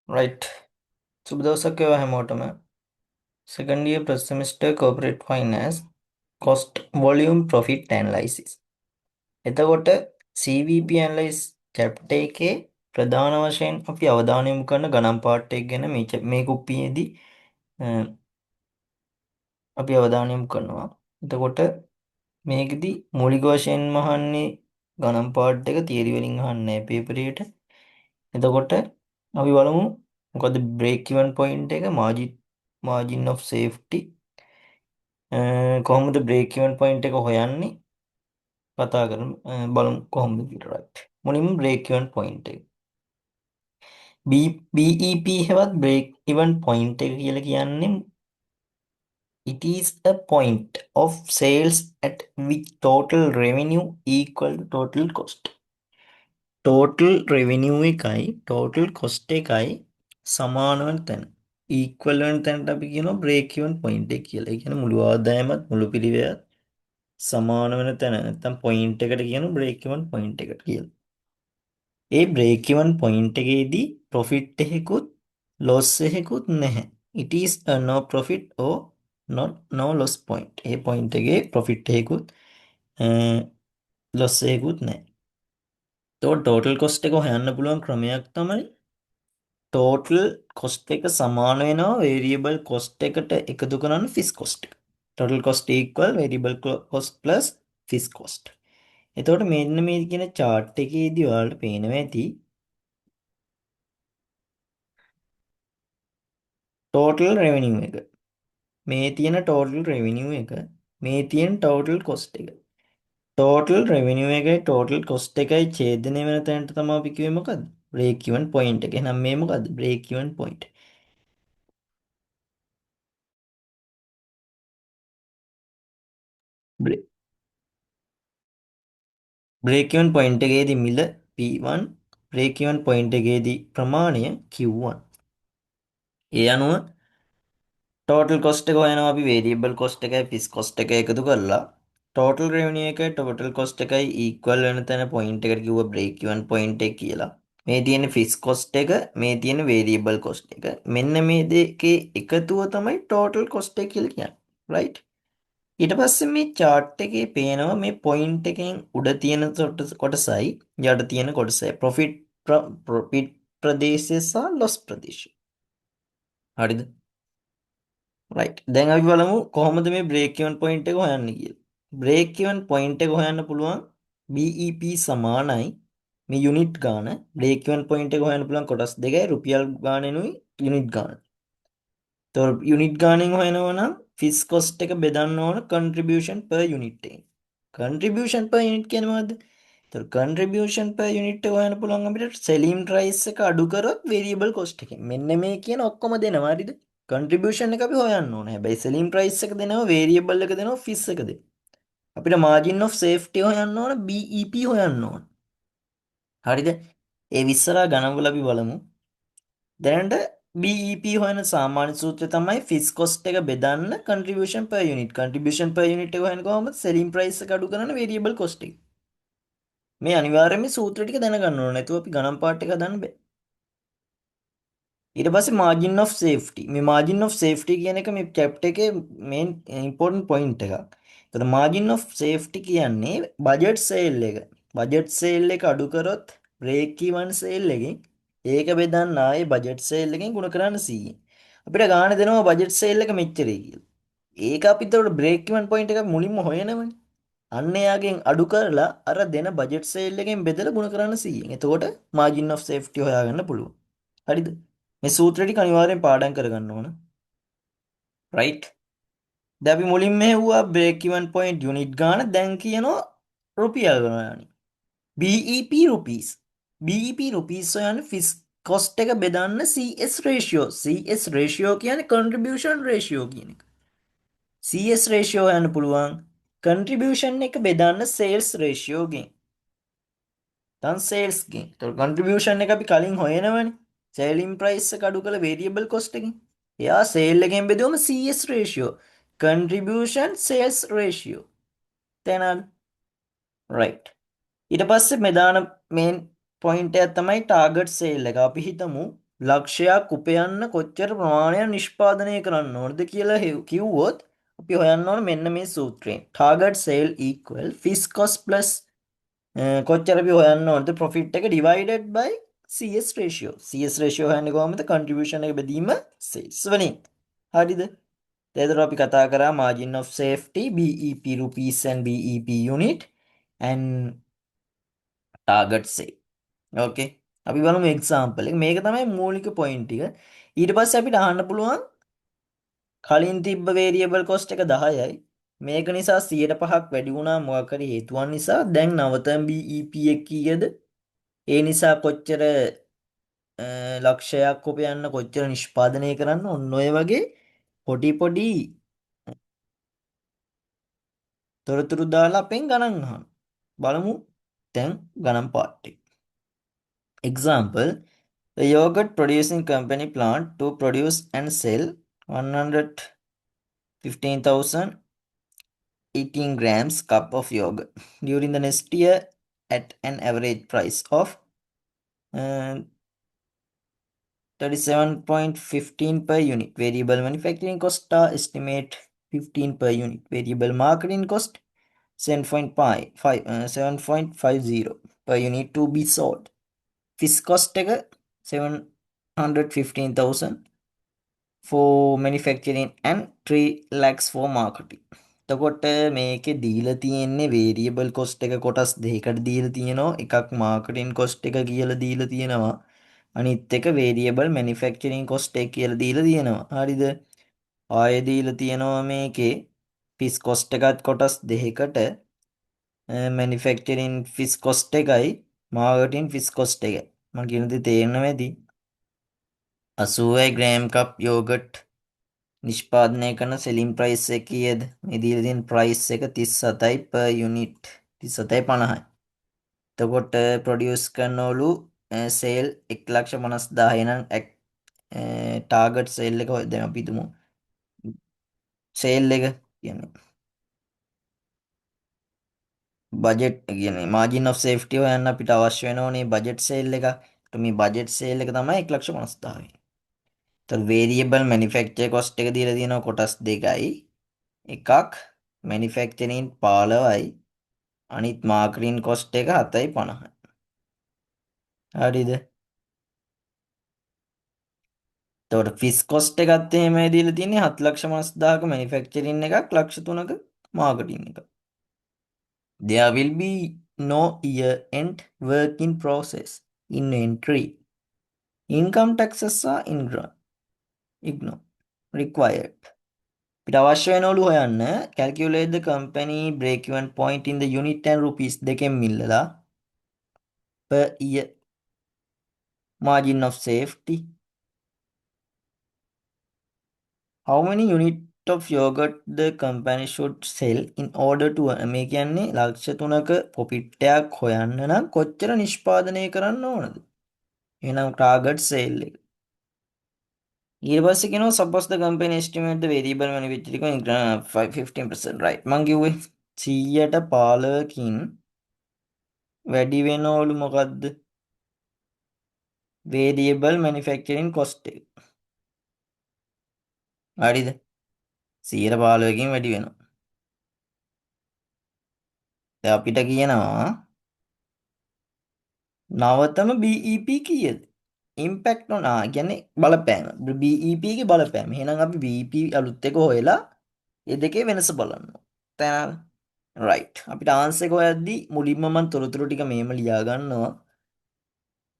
Right. සුබ දවසක් වේවා හැමෝටම. second year first semester corporate finance cost volume profit analysis. එතකොට CVP analysis chapter එකේ ප්‍රධාන වශයෙන් අපි අවධානය යොමු කරන ගණන් පාඩ එක ගැන මේ කුප්පියේදී අපි අවධානය යොමු කරනවා. එතකොට මේකෙදි මූලික වශයෙන්ම අහන්නේ ගණන් පාඩ එක තියරි වලින් අහන්නේ පේපර් එකට. එතකොට අපි බලමු මොකද break even point එක margin of safety කොහොමද break even point එක හොයන්නේ කතා කරමු. බලමු කොහොමද කියලා. right. මුලින්ම break even point එක. BEP හෙවත් break even point එක කියලා කියන්නේ it is a point of sales at which total revenue equal to total cost. total revenue එකයි total cost එකයි සමාන වෙන තැන. equal වෙන තැනට අපි කියනවා break even point එක කියලා. ඒ කියන්නේ මුළු ආදායමත් මුළු පිරිවැයත් සමාන වෙන තැන නැත්නම් point එකට කියන break even point එකට කියලා. ඒ break even point එකේදී profit එකකුත් loss එකකුත් නැහැ. it is a no profit or no loss point. A point එකේ profit එකකුත් loss එකකුත් නැහැ. එතකොට total cost එක හොයන්න පුළුවන් ක්‍රමයක් තමයි total cost එක සමාන වෙනවා variable cost එකට එකතු කරන fixed cost එක. total cost equal variable cost plus fixed cost. එතකොට මෙන්න මේ කියන chart එකේදී ඔයාලට පේනවා ඇති total revenue එක. මේ තියෙන total revenue එක, මේ තියෙන total cost එක. total revenue එකයි total cost එකයි ඡේදනය වෙන තැනට තමයි අපි කිව්වේ මොකද්ද? break even point එක. එහෙනම් මේ මොකද්ද? break even point. break even point එකේදී මිල P1, break even point එකේදී ප්‍රමාණය Q1. ඒ අනුව total cost එක හොයනවා අපි variable cost එකයි fixed cost එකයි එකතු කරලා total revenue එකයි total cost එකයි equal වෙන තැන point එකට කිව්වා break even point එක කියලා. මේ තියෙන fixed cost එක, මේ තියෙන variable cost එක. මෙන්න මේ දෙකේ එකතුව තමයි total cost එක කියලා කියන්නේ. right? ඊට පස්සේ මේ chart එකේ පේනවා මේ point එකෙන් උඩ තියෙන කොටසයි යට තියෙන කොටසයි profit ප්‍රදේශය සහ loss ප්‍රදේශය. හරිද? right. දැන් අපි බලමු කොහොමද මේ break even point එක හොයන්නේ කියලා. break even point එක හොයන්න පුළුවන් BEP සමානයි මේ unit ගාන. break even point එක හොයන්න පුළුවන් කොටස් දෙකයි රුපියල් ගානෙනුයි unit ගාන. එතකොට unit ගානෙන් හොයනවා නම් fixed cost එක බෙදන්න ඕන contribution per unit එකෙන්. contribution per unit කියන්නේ මොකද්ද? එතකොට contribution per unit එක හොයන්න පුළුවන් අපිට selling price එක අඩු කරොත් variable cost එකෙන්. මෙන්න මේ කියන ඔක්කොම දෙනවා හරිද? contribution එක අපි හොයන්න ඕනේ. හැබැයි selling price එක දෙනවා, variable එක දෙනවා, fixed එක දෙනවා. අපිට margin of safety හොයන්න ඕන, BEP හොයන්න ඕන. හරිද? ඒ විස්තර ගණන්වල අපි බලමු. දැනට BEP හොයන සාමාන්‍ය සූත්‍රය තමයි fixed cost එක බෙදන්න contribution per unit. contribution per unit එක හොයන්නේ කොහොමද? selling price එක අඩු කරන variable cost එක. මේ අනිවාර්යයෙන් මේ සූත්‍ර ටික දැනගන්න ඕනේ. නැතුව අපි ගණන් පාඩ එක හදන්න බෑ. ඊට පස්සේ margin of safety. මේ margin of safety කියන එක මේ chapter එකේ main important point එකක්. ඒතර margin of safety කියන්නේ budget sale එක. budget sale එක අඩු කරොත් break even sale එකෙන් ඒක බෙදන්න ආයේ budget sale එකෙන් ගුණ කරන්න 100. අපිට ගාණ දෙනවා budget sale එක මෙච්චරයි කියලා. ඒක අපි ඒතකොට break even point එක මුලින්ම හොයනවනේ. අන්න එයාගෙන් අඩු කරලා අර දෙන budget sale එකෙන් බෙදලා ගුණ කරන්න 100න්. එතකොට margin of safety හොයාගන්න පුළුවන්. හරිද? මේ සූත්‍ර ටික අනිවාර්යෙන් පාඩම් කරගන්න ඕන. right? දැන් අපි මුලින්ම හෙව්වා break even point unit ගාන දැන් කියනවා රුපියල් ගණනයි. BEP rupees. BEP rupees හොයන්නේ fixed cost එක බෙදන්න CS ratio. CS ratio කියන්නේ contribution ratio කියන එක. CS ratio හොයන්න පුළුවන් contribution එක බෙදන්න sales ratio ගෙන්. දැන් sales ගෙන්. ඒතකොට contribution එක අපි කලින් හොයනවනේ. selling price එක අඩු කළ variable cost එකෙන්. එයා sale එකෙන් බෙදුවම CS ratio. contribution sales ratio. තේනද? right. ඊට පස්සේ මෙදාන මේන් පොයින්ට් එක තමයි ටාගට් සේල් එක. අපි හිතමු ලක්ෂයක් උපයන්න කොච්චර ප්‍රමාණයක් නිෂ්පාදනය කරන්න ඕනද කියලා කිව්වොත් අපි හොයන්න ඕන මෙන්න මේ සූත්‍රයෙන්. target sale equal fixed cost plus කොච්චර අපි හොයන්න ඕනද profit එක divided by CS ratio. CS ratio හොයන්නේ කොහොමද? contribution එක බෙදීම sales වලින්. හරිද? එතකොට අපි කතා කරා margin of safety, BEP rupees and BEP unit and target sale. ඕකේ. අපි බලමු එක්සාම්පල් එක. මේක තමයි මූලික පොයින්ට් ටික. ඊට පස්සේ අපිට අහන්න පුළුවන් කලින් තිබ්බ වේරියබල් කොස්ට් එක 10යි. මේක නිසා 105ක් වැඩි වුණා මොකක් හරි හේතුවක් නිසා. දැන් නවතම BEP එක කීයද? ඒ නිසා කොච්චර ලක්ෂයක් උපයන්න කොච්චර නිෂ්පාදනය කරන්න ඔන්න ඔය වගේ පොඩි පොඩි තොරතුරු දාලා අපෙන් ගණන් අහන්න. බලමු දැන් ගණන් පාර්ට් එක. Example, the yogurt producing company plant to produce and sell 115,000 18 grams cup of yogurt during the next year at an average price of 37.15 per unit. Variable manufacturing cost are estimate 15 per unit. Variable marketing cost 7.50 per unit to be sold. Fixed cost එක 715,000 for manufacturing and 3 lakhs for marketing. එතකොට මේකේ දීලා තියෙන්නේ variable cost එක කොටස් දෙකකට දීලා තියෙනවා. එකක් marketing cost එක කියලා දීලා තියෙනවා. අනිත් එක variable manufacturing cost එක කියලා දීලා තියෙනවා. හරිද? ආයෙ දීලා තියෙනවා මේකේ fixed cost එකත් කොටස් දෙකකට manufacturing fixed cost එකයි marketing fixed cost එකයි. මම කියන දේ තේරෙනව ඇති. 80 ග්‍රෑම් කප් යෝගට් නිෂ්පාදනය කරන සෙලින් ප්‍රයිස් එක කීයද? මේ දීලා තියෙන ප්‍රයිස් එක 37යි per unit. 37.50යි. එතකොට ප්‍රොඩියුස් කරනවලු සේල් 1,50,000 නම් ටාගට් සේල් එක දැන් අපි හිතමු සේල් එක කියන්නේ බජට් කියන්නේ මාජින් ඔෆ් සේෆ්ටි හොයන්න අපිට අවශ්‍ය වෙනෝනේ බජට් සේල් එක. මේ බජට් සේල් එක තමයි 1,50,000. තොර වේරියබල් මැනුෆැක්චර් කොස්ට් එක දීලා තියෙනවා කොටස් දෙකයි. එකක් මැනුෆැක්චරින් 15යි අනිත් මාර්කටින් කොස්ට් එක 7.50යි. හරිද? එතකොට ෆිස් කොස්ට් එකත් එහෙමයි දීලා තියෙන්නේ 7,50,000ක මැනුෆැක්චරින් එකක් 3,00,000ක මාර්කටින් එකක්. There will be no year-end work in process inventory. Income taxes are ignore required. අපිට අවශ්‍ය වෙනවලු හොයන්න calculate the company break-even point in the unit and rupees දෙකෙන් මිල්ලලා per year margin of safety. How many unit of yogurt the company should sell in order to මේ කියන්නේ ලක්ෂ 3ක profit එකක් හොයන්න නම් කොච්චර නිෂ්පාදනය කරන්න ඕනද? එහෙනම් target sale එක. ඊට පස්සේ කියනවා suppose the company estimate the variable manufacturing 15% right. මං කිව්වේ 100%කින් වැඩි වෙනවලු මොකද්ද? variable manufacturing cost එක. හරිද? 115කින් වැඩි වෙනවා. දැන් අපිට කියනවා නවතම BEP කීයද? ඉම්පැක්ට් on කියන්නේ බලපෑම. BEP ගේ බලපෑම. එහෙනම් අපි BEP අලුත් එක හොයලා ඒ දෙකේ වෙනස බලන්න. තැන right. අපිට ආන්සර් එක හොයද්දි මුලින්ම මම තොරතුරු ටික මෙහෙම ලියා ගන්නවා.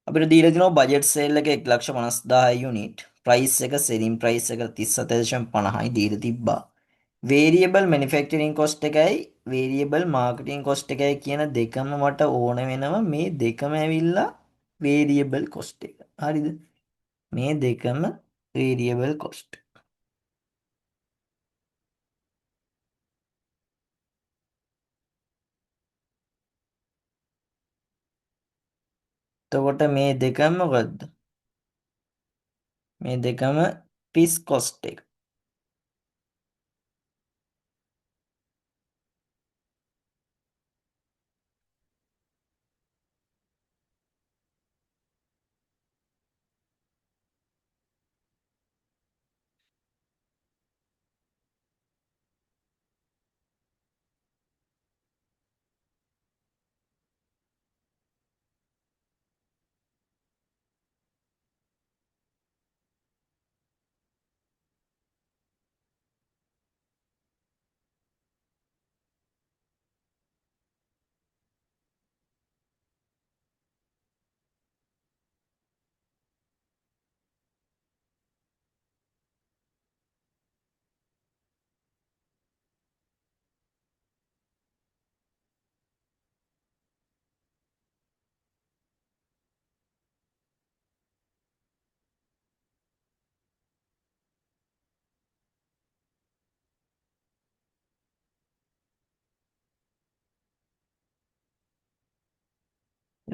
අපිට දීලා තියෙනවා බජට් සේල් එක 1,50,000 යුනිට්. ප්‍රයිස් එක සෙලින් ප්‍රයිස් එක 37.50යි දීලා තිබ්බා. වේරියබල් මැනුෆැක්චරින් කොස්ට් එකයි වේරියබල් මාර්කටින් කොස්ට් එකයි කියන දෙකම මට ඕන වෙනවා. මේ දෙකම ඇවිල්ලා වේරියබල් කොස්ට් එක. හරිද? මේ දෙකම වේරියබල් කොස්ට්. එතකොට මේ දෙකම මොකද්ද? මේ දෙකම ෆික්ස් කොස්ට් එක.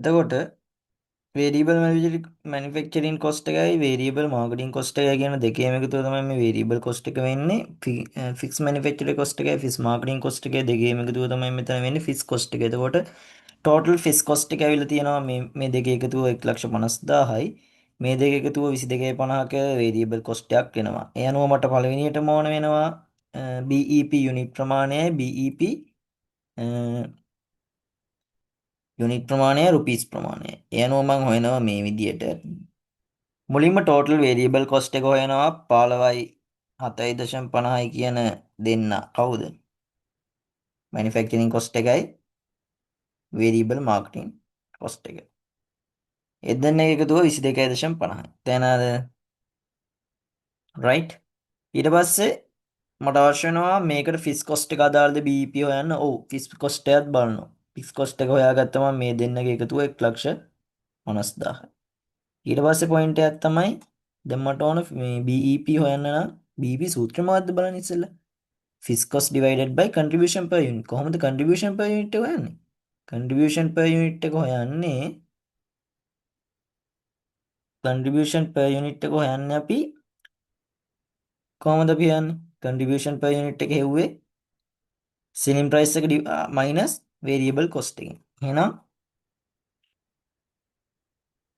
එතකොට වේරියබල් මැනුෆැක්චරින් කොස්ට් එකයි වේරියබල් මාර්කටිං කොස්ට් එකයි කියන දෙකේම එකතුව තමයි මේ වේරියබල් කොස්ට් එක වෙන්නේ. ෆික්ස් මැනුෆැක්චරින් කොස්ට් එකයි ෆික්ස් මාර්කටිං කොස්ට් එකයි දෙකේම එකතුව තමයි මෙතන වෙන්නේ ෆික්ස් කොස්ට් එක. එතකොට ටෝටල් ෆික්ස් කොස්ට් එක ඇවිල්ලා තියෙනවා මේ දෙක එකතුව 1,50,000යි. මේ දෙක එකතුව 22.50ක වේරියබල් කොස්ට් එකක් වෙනවා. ඒ අනුව මට පළවෙනියටම ඕන වෙනවා BEP යුනිට් ප්‍රමාණයයි BEP යුනිට් ප්‍රමාණය රුපීස් ප්‍රමාණය. ඒ අනුව මම හොයනවා මේ විදියට. මුලින්ම ටෝටල් වේරියබල් කොස්ට් එක හොයනවා 15.7.50යි කියන දෙන්න කවුද? මැනුෆැක්චරින් කොස්ට් එකයි වේරියබල් මාර්කටිං කොස්ට් එක. ඒ දෙන්න එකතුව 22.50යි. තේනාද? රයිට්. ඊට පස්සේ මට අවශ්‍ය වෙනවා මේකට ෆික්ස් කොස්ට් එක අදාළද BEP හොයන්න. ඔව් ෆික්ස් කොස්ට් එකත් බලනවා. ෆික්ස් කොස්ට් එක හොයාගත්තම මේ දෙන්නගේ එකතුව 1,50,000. ඊට පස්සේ පොයින්ට් එකක් තමයි දැන් මට ඕන මේ BEP හොයන්න නම් BEP සූත්‍රය මොකද්ද බලන්න ඉස්සෙල්ලා. fixed cost divided by contribution per unit. කොහොමද contribution per unit එක හොයන්නේ? contribution per unit එක හොයන්නේ contribution per unit එක හොයන්නේ අපි කොහොමද අපි හොයන්නේ? contribution per unit එක හෙව්වේ selling price එක minus variable cost එකෙන්. එහෙනම්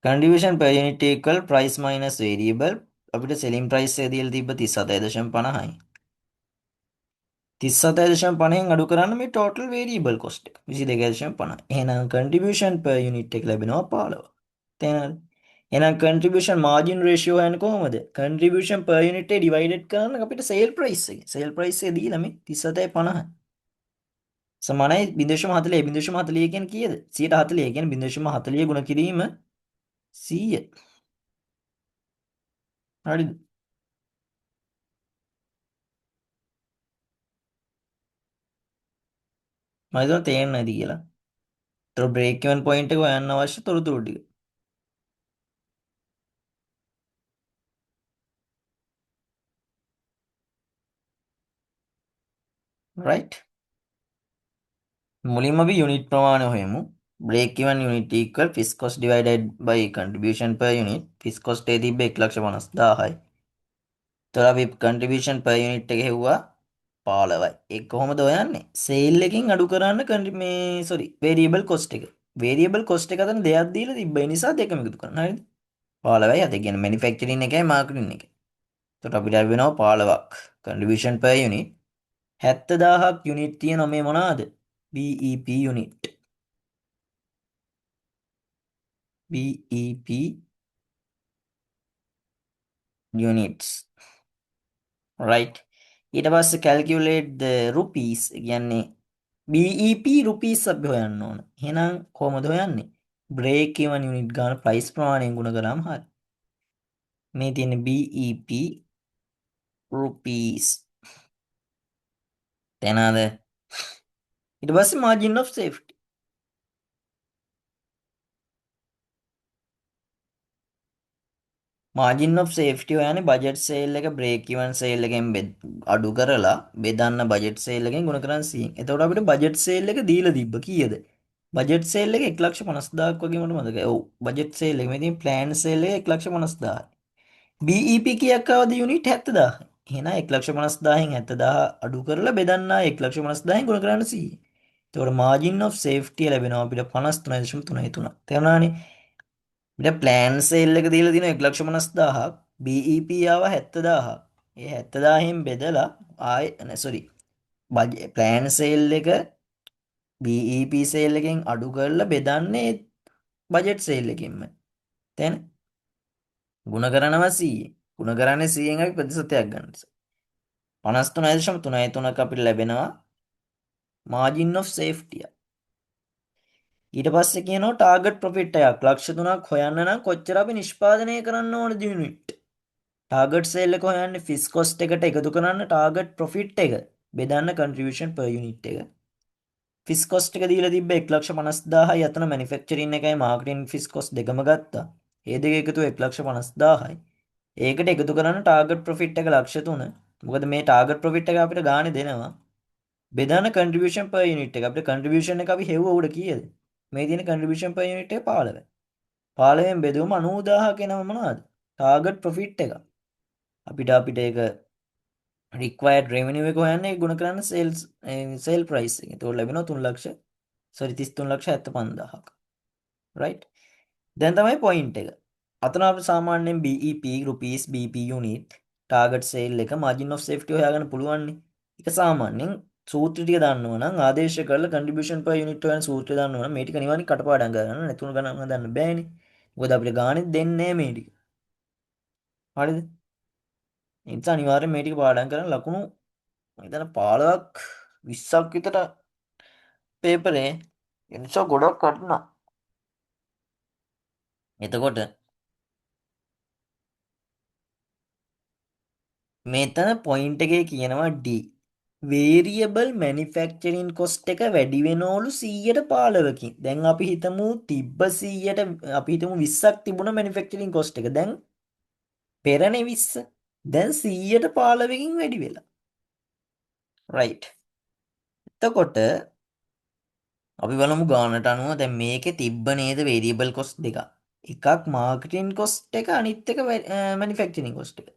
contribution per unit equal price minus variable. අපිට selling price එක දීලා තිබ්බ 37.50යි. 37.50න් අඩු කරන්න මේ total variable cost එක 22.50. එහෙනම් contribution per unit එක ලැබෙනවා 15. තේරෙනවද? එහෙනම් contribution margin ratio හොයන්නේ කොහොමද? contribution per unit එක divided කරන්න අපිට sale price එක. sale price එක දීලා මේ 37.50. සමානයි 0.40. 0.40 කියන්නේ කීයද? 140. කියන්නේ 0.40 ගුණ කිරීම 100. හරිද? මම හිතුවා තේරෙන්නේ නැති කියලා. ඒතර break even point එක හොයන්න අවශ්‍ය තොරතුරු ටික. right? මුලින්ම අපි යුනිට් ප්‍රමාණය හොයමු. break even unit equal fixed cost divided by contribution per unit. fixed cost එක තිබ්බේ 1,50,000යි. ඒතර අපි contribution per unit එක හෙව්වා 15යි. ඒක කොහොමද හොයන්නේ? sale එකකින් අඩු කරන්න මේ sorry variable cost එක. variable cost එක අතර දෙයක් දීලා තිබ්බ නිසා දෙකම එකතු කරන්න. හරිද? 15යි අත කියන්නේ manufacturing එකයි marketing එකයි. එතකොට අපිට ලැබෙනවා 15ක්. contribution per unit 70,000ක් යුනිට් තියෙනවා මේ මොනවාද? BEP unit. BEP units. right? ඊට පස්සේ calculate the rupees කියන්නේ BEP rupees අපි හොයන්න ඕන. එහෙනම් කොහොමද හොයන්නේ? break even unit ගන්න price ප්‍රමාණයෙන් ගුණ කරාම හරි. මේ තියෙන BEP rupees. තේනාද? ඊට පස්සේ margin of safety. Margin of safety හොයන්නේ බජට් සේල් එක බ්‍රේක් ඉවන් සේල් එකෙන් අඩු කරලා බෙදන්න බජට් සේල් එකෙන් ගුණ කරන් 100න්. එතකොට අපිට බජට් සේල් එක දීලා තිබ්බ කීයද? බජට් සේල් එක 1,50,000ක් වගේ මට මතකයි. ඔව් බජට් සේල් එක. මේ තියෙන ප්ලෑන් සේල් එක 1,50,000යි. BEP කීයක් ආවද යුනිට් 70,000. එහෙනම් 1,50,000න් 70,000 අඩු කරලා බෙදන්න 1,50,000න් ගුණ කරන්න 100. එතකොට මාජින් of සේෆ්ටි ලැබෙනවා අපිට 53.33. තේරුණානේ? අපිට ප්ලෑන් සේල් එක දීලා තියෙනවා 1,50,000ක්. BEP ආවා 70,000ක්. ඒ 70,000න් බෙදලා ආයේ සෝරි ප්ලෑන් සේල් එක BEP සේල් එකෙන් අඩු කරලා බෙදන්නේ බජට් සේල් එකකින්ම. තේන ගුණ කරනවා 100. ගුණ කරන්නේ 100න් අපි ප්‍රතිශතයක් ගන්න නිසා. 53.33ක් අපිට ලැබෙනවා මාජින් of සේෆ්ටි. ඊට පස්සේ කියනවා ටාගට් ප්‍රොෆිට් එකක් ලක්ෂ 3ක් හොයන්න නම් කොච්චර අපි නිෂ්පාදනය කරන්න ඕනද යුනිට්? ටාගට් සේල් එක හොයන්නේ ෆික්ස් කොස්ට් එකට එකතු කරන්න ටාගට් ප්‍රොෆිට් එක බෙදන්න කන්ට්‍රිබියුෂන් per යුනිට් එක. ෆික්ස් කොස්ට් එක දීලා තිබ්බ 1,50,000යි අතන මැනුෆැක්චරින් එකයි මාර්කටින් ෆික්ස් කොස්ට් දෙකම ගත්තා. ඒ දෙක එකතුව 1,50,000යි. ඒකට එකතු කරන්න ටාගට් ප්‍රොෆිට් එක ලක්ෂ 3. මොකද මේ ටාගට් ප්‍රොෆිට් එක අපිට ගානේ දෙනවා. බෙදන්න කන්ට්‍රිබියුෂන් per යුනිට් එක. අපිට කන්ට්‍රිබියුෂන් එක අපි හෙව්ව උඩ කීයද? මේ තියෙන කන්ට්‍රිබියුෂන් per unit එක 15. 15න් බෙදුවම 90000 කියනම මොනවද? ටාගට් ප්‍රොෆිට් එක. අපිට ඒක රික්වයර්ඩ් රෙවෙනියු එක හොයන්න ඒක ගුණ කරන්න සේල් ප්‍රයිස් එක. එතකොට ලැබෙනවා 3 ලක්ෂ සෝරි 33,75,000ක්. රයිට්? දැන් තමයි පොයින්ට් එක. අතන අපිට සාමාන්‍යයෙන් BEP rupees BP unit target sale එක මාජින් ඔෆ් සේෆ්ටි හොයාගන්න පුළුවන් නේ. ඒක සාමාන්‍යයෙන් සූත්‍ර ටික දන්නව නම් ආදේශ කරලා කන්ට්‍රිබියුෂන් per unit හොයන සූත්‍රය දන්නව නම් මේ ටික නිවනින් කටපාඩම් කරගන්න නැතුණු ගණන් හදන්න බෑනේ. මොකද අපිට ගානෙත් දෙන්නේ නැහැ මේ ටික. හරිද? ඒ නිසා අනිවාර්යෙන් මේ ටික පාඩම් කරන් ලකුණු මම හිතන්නේ 15ක් 20ක් විතර පේපරේ ඒ නිසා ගොඩක් වටිනවා. එතකොට මෙතන පොයින්ට් එකේ කියනවා D වේරියබල් මැනුෆැක්චරින් කොස්ට් එක වැඩි වෙනවලු 115කින්. දැන් අපි හිතමු තිබ්බ 100ට අපි හිතමු 20ක් තිබුණ මැනුෆැක්චරින් කොස්ට් එක. දැන් පෙරනේ 20. දැන් 115කින් වැඩි වෙලා. රයිට්. එතකොට අපි බලමු ගානට අනුව දැන් මේකේ තිබ්බ නේද වේරියබල් කොස්ට් දෙකක්. එකක් මාකටිං කොස්ට් එක අනිත් එක මැනුෆැක්චරින් කොස්ට් එක.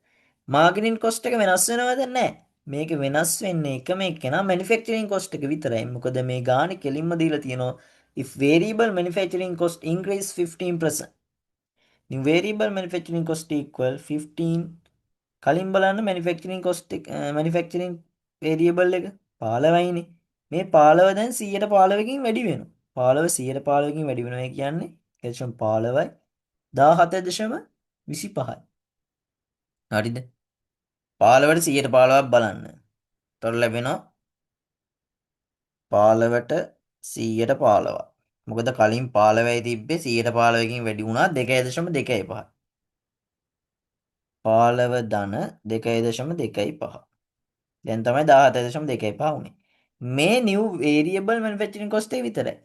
මාර්කටිං කොස්ට් එක වෙනස් වෙනවද නැහැ. මේක වෙනස් වෙන්නේ එකම එකනා මැනුෆැක්චරින් කොස්ට් එක විතරයි. මොකද මේ ගානේ කෙලින්ම දීලා තියෙනවා if variable manufacturing cost increase 15%. new variable manufacturing cost equal 15 කලින් බලන්න මැනුෆැක්චරින් කොස්ට් එක මැනුෆැක්චරින් වේරියබල් එක 15යිනේ. මේ 15 දැන් 115කින් වැඩි වෙනවා. 15 115කින් වැඩි වෙනවා කියන්නේ 1.15යි 17.25යි. හරිද? 15ට 115ක් බලන්න. එතකොට ලැබෙනවා 15ට 115ක්. මොකද කලින් 15යි තිබ්බේ 115කින් වැඩි වුණා 2.25. 15 ධන 2.25. දැන් තමයි 17.25 වුනේ. මේ new variable manufacturing cost එක විතරයි.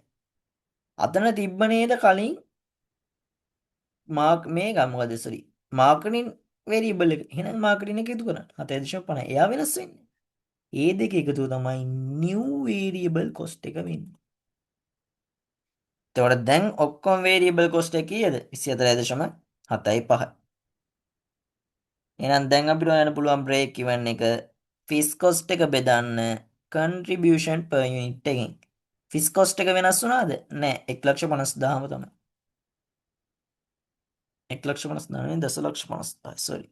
අතන තිබ්බ නේද කලින් මේක මොකද සෝරි මාර්කටිං variable එක. එහෙනම් මාර්කටිං එක එකතු කරන්න 7.50. එයා වෙනස් වෙන්නේ. ඒ දෙක එකතුව තමයි new variable cost එක වෙන්නේ. එතකොට දැන් ඔක්කොම variable cost එක කීයද? 24.75. එහෙනම් දැන් අපිට හොයන්න පුළුවන් break even එක fixed cost එක බෙදන්න contribution per unit එකෙන්. fixed cost එක වෙනස් වුණාද? නෑ 1,50,000ම තමයි. 1,50,000 නෙවෙයි 10,50,000 sorry.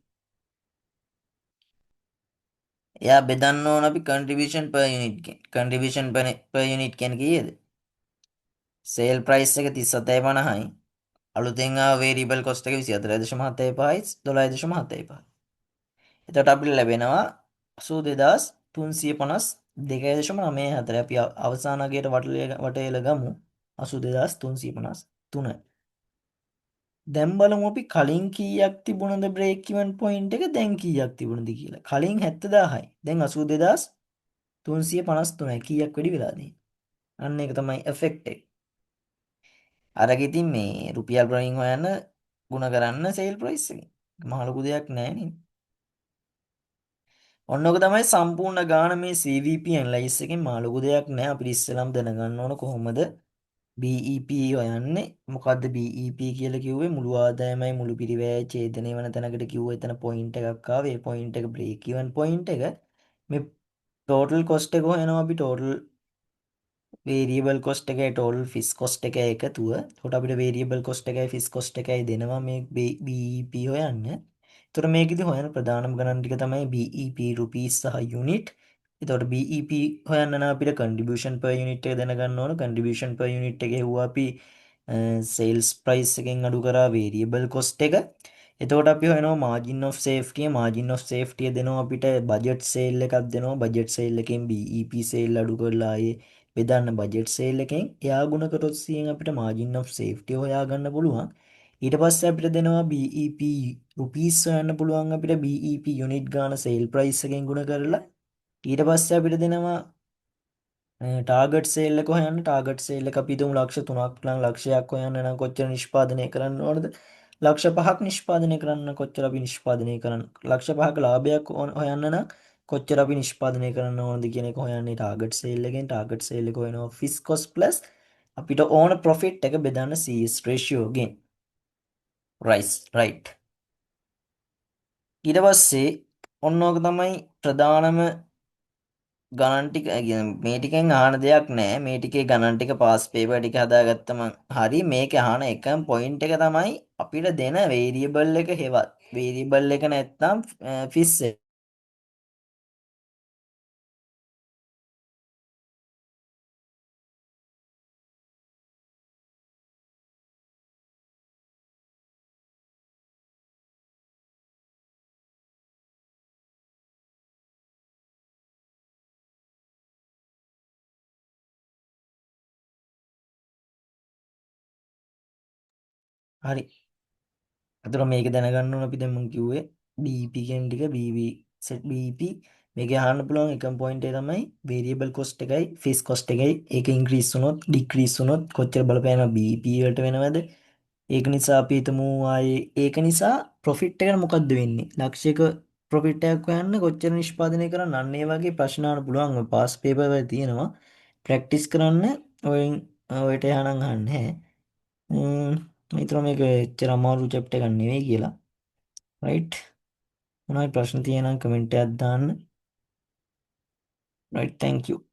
එයා බෙදන්න ඕන අපි contribution per unit එකෙන්. contribution per unit කියන්නේ කීයද? sale price එක 37.50යි. අලුතෙන් ආව variable cost එක 24.75යි 12.75යි. එතකොට අපිට ලැබෙනවා 82,352.94. අපි අවසාන අගයට වටේල ගමු 82,353. දැන් බලමු අපි කලින් කීයක් තිබුණද බ්‍රේක් ඉවන් පොයින්ට් එක දැන් කීයක් තිබුණද කියලා. කලින් 70,000යි. දැන් 82,353යි. කීයක් වැඩි වෙලාද? අන්න ඒක තමයි effect එක. අරක ඉතින් මේ රුපියල් වලින් හොයන්න ಗುಣ කරන්න සේල් ප්‍රයිස් එකෙන්. මහ ලොකු දෙයක් නෑ නේද? ඔන්න ඔක තමයි සම්පූර්ණ ගාන මේ CVP ඇනලයිස් එකෙන් මහ ලොකු දෙයක් නෑ. අපිට ඉස්සෙල්ලාම දැනගන්න ඕන කොහොමද BEP හොයන්නේ. මොකද්ද BEP කියලා කිව්වේ? මුළු ආදායමයි මුළු පිරිවැයයි ඡේදනය වෙන තැනකට කිව්ව එතන පොයින්ට් එකක් ආවේ. ඒ පොයින්ට් එක බ්‍රේක් ඉවන් පොයින්ට් එක. මේ ටෝටල් කොස්ට් එක හොයනවා අපි ටෝටල් වේරියබල් කොස්ට් එකයි ටෝටල් ෆික්ස් කොස්ට් එකයි එකතුව. එතකොට අපිට වේරියබල් කොස්ට් එකයි ෆික්ස් කොස්ට් එකයි දෙනවා මේ BEP හොයන්න. එතකොට මේකෙදි හොයන ප්‍රධානම ගණන් ටික තමයි BEP රුපීස් සහ යුනිට්. එතකොට BEP හොයන්න නම් අපිට contribution per unit එක දැනගන්න ඕන. contribution per unit එක හෙව්වා අපි sales price එකෙන් අඩු කරා variable cost එක. එතකොට අපි හොයනවා margin of safety. margin of safety දෙනවා අපිට budget sale එකක් දෙනවා. budget sale එකෙන් BEP sale අඩු කරලා ආයේ බෙදන්න budget sale එකෙන් එයා ගුණ කරොත් 100න් අපිට margin of safety හොයාගන්න පුළුවන්. ඊට පස්සේ අපිට දෙනවා BEP රුපීස් හොයන්න පුළුවන් අපිට BEP යුනිට් ගාන සේල් ප්‍රයිස් එකෙන් ගුණ කරලා. ඊට පස්සේ අපිට දෙනවා ටාගට් සේල් එක හොයන්න. ටාගට් සේල් එක අපි හිතමු ලක්ෂ 3ක් නම් ලක්ෂයක් හොයන්න නම් කොච්චර නිෂ්පාදනය කරන්න ඕනද? ලක්ෂ 5ක් නිෂ්පාදනය කරන්න කොච්චර අපි නිෂ්පාදනය කරන්න ලක්ෂ 5ක ලාභයක් හොයන්න නම් කොච්චර අපි නිෂ්පාදනය කරන්න ඕනද කියන එක හොයන්නේ ටාගට් සේල් එකෙන්. ටාගට් සේල් එක හොයනවා ෆික්ස් කොස්ට් ප්ලස් අපිට ඕන ප්‍රොෆිට් එක බෙදන්න CS රේෂියෝගෙන්. රයිට්. ඊට පස්සේ ඔන්න ඕක තමයි ප්‍රධානම ගණන් ටික. මේ ටිකෙන් අහන දෙයක් නෑ. මේ ටිකේ ගණන් ටික පාස් පේපර් ටික හදාගත්තම හරි. මේකේ අහන එකම පොයින්ට් එක තමයි අපිට දෙන වේරියබල් එක හෙවත්. වේරියබල් එක නැත්තම් ෆිස් එක. හරි. අතර මේක දැනගන්න ඕන අපි දැන් මම කිව්වේ BP කියන ටික BB set BP මේකේ අහන්න පුළුවන් එකම පොයින්ට් එක තමයි variable cost එකයි fixed cost එකයි ඒක increase වුණොත් decrease වුණොත් කොච්චර බලපෑම BP වලට වෙනවද. ඒක නිසා අපි හිතමු ආයේ ඒක නිසා ප්‍රොෆිට් එකට මොකද්ද වෙන්නේ ලක්ෂයක ප්‍රොෆිට් එකක් හොයන්න කොච්චර නිෂ්පාදනය කරන්න. අන්න ඒ වගේ ප්‍රශ්න අහන්න පුළුවන්. ඔය පාස් පේපර් වල තියෙනවා. ප්‍රැක්ටිස් කරන්න. ඔයෙන් ඔයට එහානම් අහන්න හැ. මිතර මේක එච්චර අමාරු චැප්ටර් එකක් නෙවෙයි කියලා. රයිට්. මොනවයි ප්‍රශ්න තියෙනම් කමෙන්ට් එකක් දාන්න. Right, thank you.